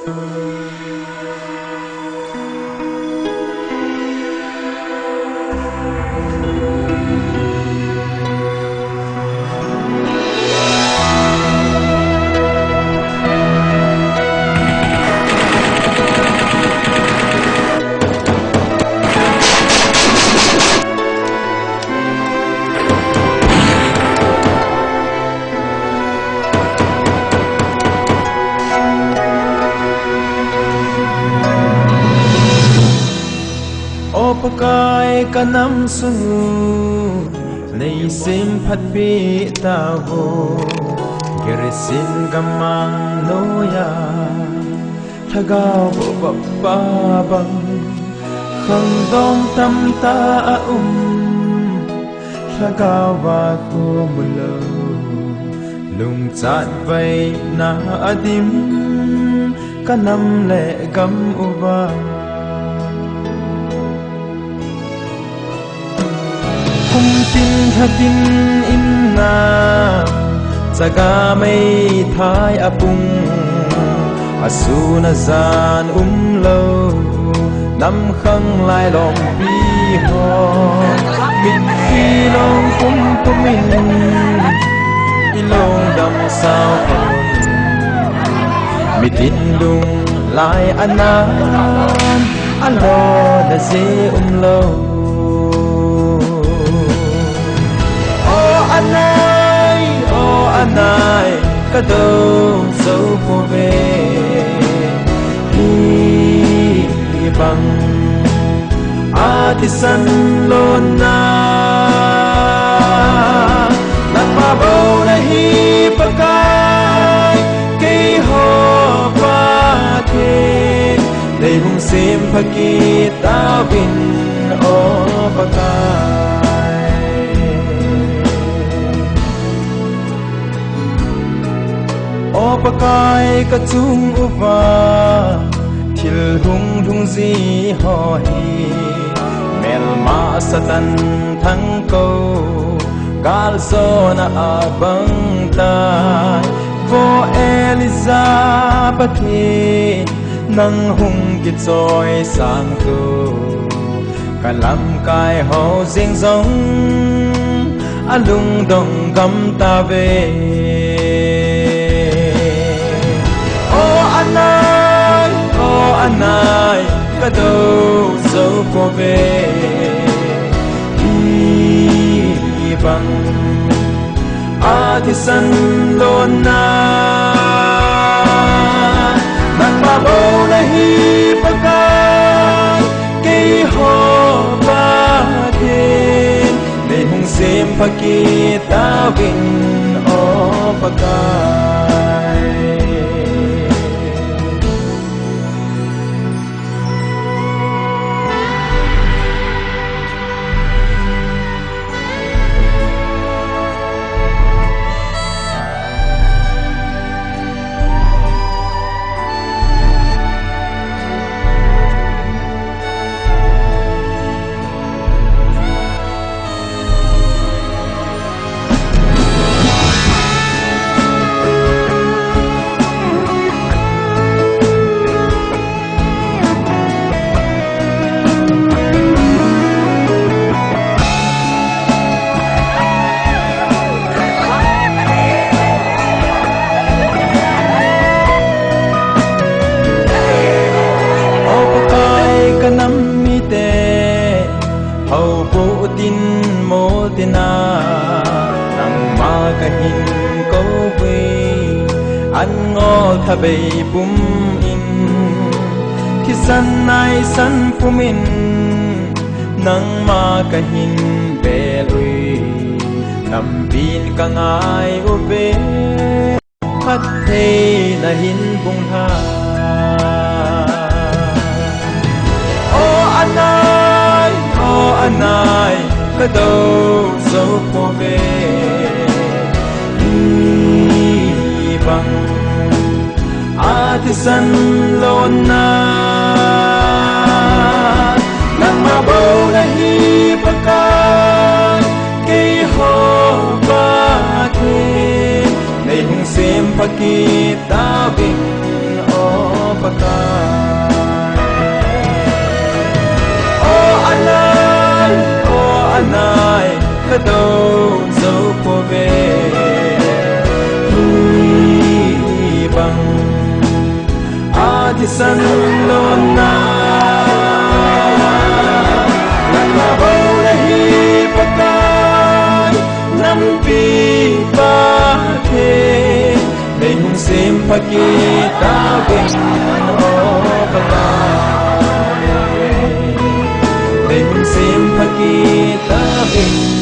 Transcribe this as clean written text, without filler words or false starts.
ปกายกันน้ำสูในสิมพัดปีตาโวเกรสินกำมังโนยาทะกาวบบปาบังขังดอมตำตาทะกาวาคูมุลลุงจัดไว้นาอดิมกันน้ำและกำอุบาคุมตินทัดินอิมนาจะกาไม่ทายอปุงอสูนาจานโลนำขังลายลมปีหอมิดฟีลงคุมตุมินอิลงดำสาวคนมิดินดุงลายอนาอัลลอฮ์ดะเซโลanai kado so pove hi bang atisan lona nakpa bau na hi pakai ke ho pa the dei hung sim phakita bin o pakai o pakai ka chung uwa thil hung thung zi ho hi mel ma satan thang ko gal so na abang ta vo elizabeth nang hung ki choi sang ko kalam kai ho jing zong alung dong gam ta ve anai kado so pove hi bang atisan lona nakpa bau na hi pakai ke ho pa din nei hung sem pakita win o pakai tin mo tina nang ma ka hin ko we an ngo tha bei pum in ki san nai san pumin nang ma ka hin be lui nam bin ka ngai u be khat the na hin bung ha anai kado so pove hi bang atisan lona nang mabau na hi pakai ke ho pa the nei hung sem pakita bin o pakai pi pa the nei hung sim phaki ta veng o bala nei hung sim phaki ta veng